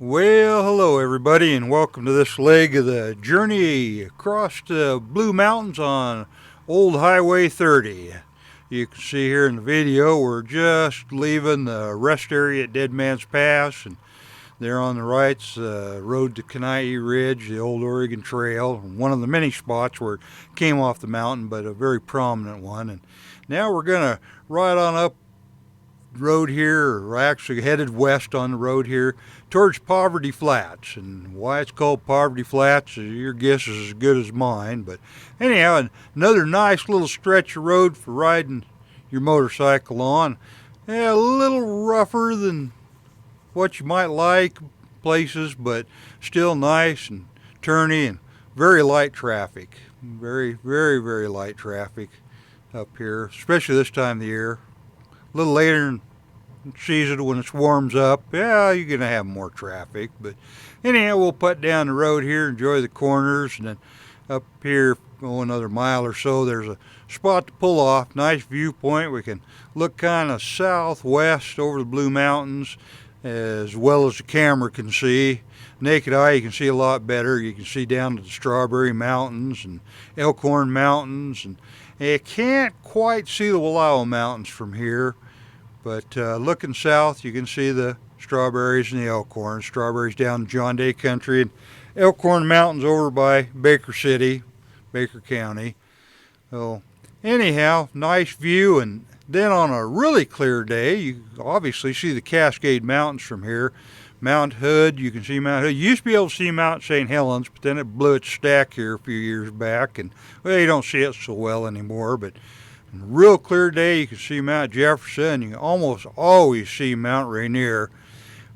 Well, hello everybody, and welcome to this leg of the journey across the Blue Mountains on Old Highway 30. You can see here in the video we're just leaving the rest area at Deadmans Pass, and there on the right's the road to Kenai Ridge, the old Oregon Trail, one of the many spots where it came off the mountain, but a very prominent one. And now we're going to ride on up road here, or actually headed west on the road here towards Poverty Flats. And why it's called Poverty Flats, your guess is as good as mine. But anyhow, another nice little stretch of road for riding your motorcycle on. Yeah, a little rougher than what you might like places, but still nice and turny and very light traffic. Very light traffic up here, especially this time of the year. A little later in the season when it warms up, yeah, you're going to have more traffic. But anyhow, we'll put down the road here, enjoy the corners, and then up here, another mile or so, there's a spot to pull off. Nice viewpoint. We can look kind of southwest over the Blue Mountains as well as the camera can see. Naked eye, you can see a lot better. You can see down to the Strawberry Mountains and Elkhorn Mountains, and you can't quite see the Wallowa Mountains from here, but looking south, you can see the strawberries and the Elkhorn. Strawberries down in John Day Country, and Elkhorn Mountains over by Baker City, Baker County. So anyhow, nice view. And then on a really clear day, you obviously see the Cascade Mountains from here. Mount Hood, you can see Mount Hood. You used to be able to see Mount St. Helens, but then it blew its stack here a few years back, and well, you don't see it so well anymore. But on a real clear day, you can see Mount Jefferson. You can almost always see Mount Rainier.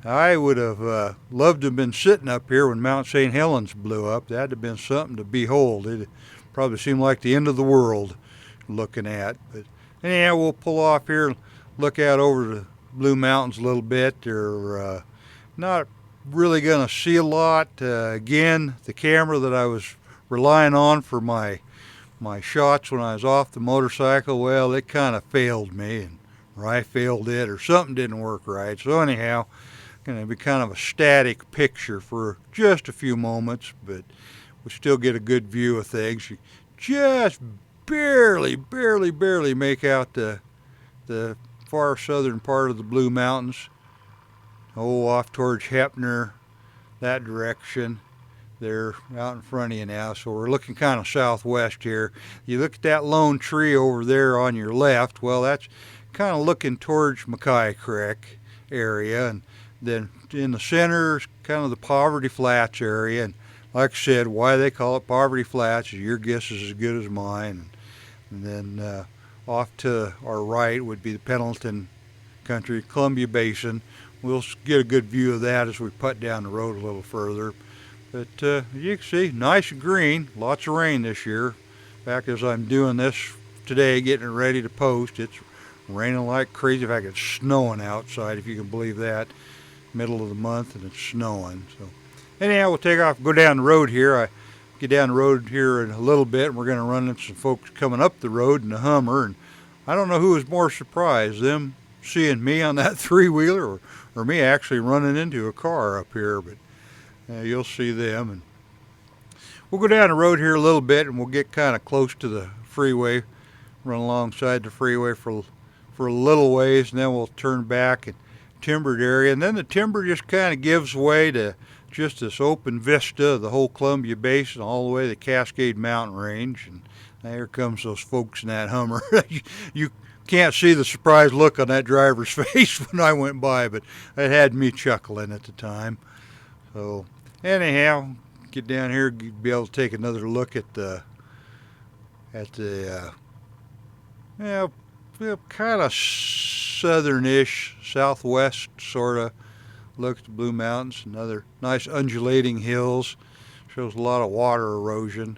I would have loved to have been sitting up here when Mount St. Helens blew up. That'd have been something to behold. It probably seemed like the end of the world looking at. But anyhow, we'll pull off here and look out over the Blue Mountains a little bit. They're not really going to see a lot. Again, the camera that I was relying on for my shots when I was off the motorcycle, well, it kind of failed me, or I failed it, or something didn't work right. So anyhow, going to be kind of a static picture for just a few moments, but we still get a good view of things. You just barely make out the far southern part of the Blue Mountains. Off towards Heppner, that direction. They're out in front of you now, so we're looking kind of southwest here. You look at that lone tree over there on your left, well, that's kind of looking towards Mackay Creek area, and then in the center is kind of the Poverty Flats area. And like I said, why they call it Poverty Flats, your guess is as good as mine. And then off to our right would be the Pendleton Country, Columbia Basin. We'll get a good view of that as we put down the road a little further. But you can see, nice and green, lots of rain this year. In fact, as I'm doing this today, getting it ready to post, it's raining like crazy. In fact, it's snowing outside, if you can believe that. Middle of the month, and it's snowing. So anyhow, we'll take off, go down the road here. I get down the road here in a little bit, and we're going to run into some folks coming up the road in the Hummer. And I don't know who was more surprised, them seeing me on that three-wheeler, or me actually running into a car up here, but you'll see them. And we'll go down the road here a little bit, and we'll get kind of close to the freeway, run alongside the freeway for a little ways, and then we'll turn back and timbered area. And then the timber just kind of gives way to just this open vista of the whole Columbia Basin all the way to the Cascade Mountain Range. And there comes those folks in that Hummer. You can't see the surprised look on that driver's face when I went by, but it had me chuckling at the time. So anyhow, get down here, be able to take another look at the kind of southernish, southwest sort of look at the Blue Mountains. Another nice undulating hills. Shows a lot of water erosion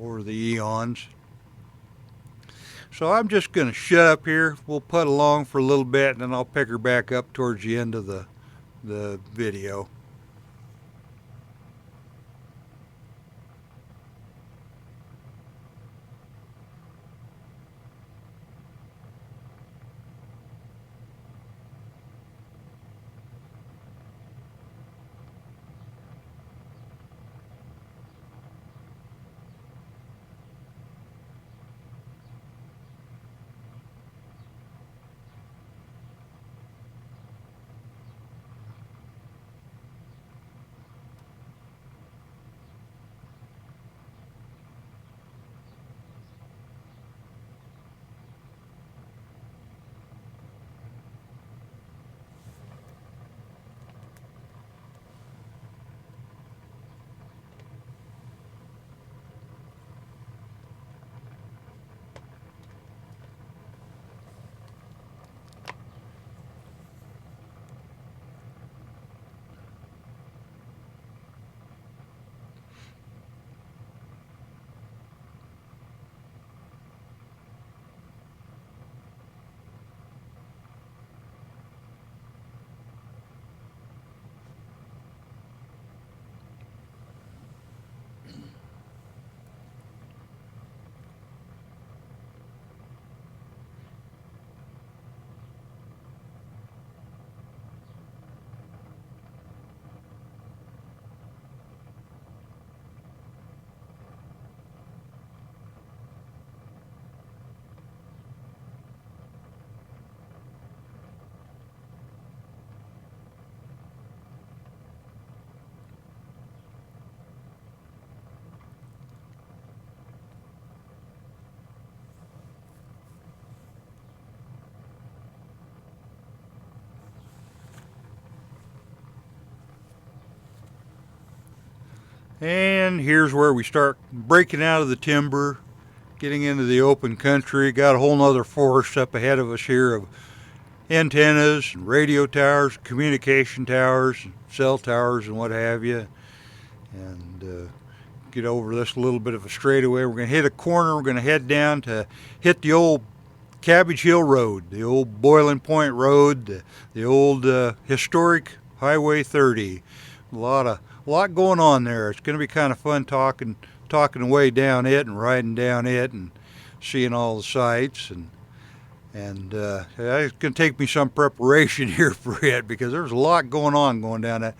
over the eons. So I'm just going to shut up here. We'll put along for a little bit, and then I'll pick her back up towards the end of the video. And here's where we start breaking out of the timber, getting into the open country. Got a whole nother forest up ahead of us here of antennas and radio towers, communication towers, cell towers, and what have you. And get over this a little bit of a straightaway. We're going to hit a corner. We're going to head down to hit the old Cabbage Hill Road, the old Boiling Point Road, the old historic Highway 30. A lot going on there. It's going to be kind of fun talking away down it and riding down it and seeing all the sights. And it's going to take me some preparation here for it because there's a lot going on going down that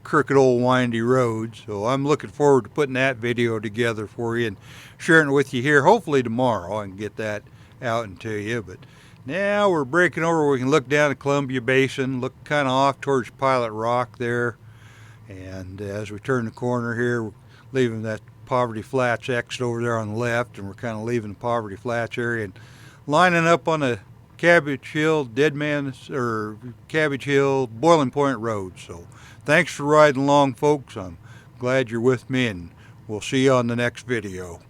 crooked old windy road. So I'm looking forward to putting that video together for you and sharing it with you here. Hopefully tomorrow I can get that out and to you. But now we're breaking over. We can look down at Columbia Basin, look kind of off towards Pilot Rock there. And as we turn the corner here, we're leaving that Poverty Flats exit over there on the left, and we're kind of leaving the Poverty Flats area and lining up on the Cabbage Hill, Deadmans, or Cabbage Hill, Boiling Point Road. So thanks for riding along, folks. I'm glad you're with me, and we'll see you on the next video.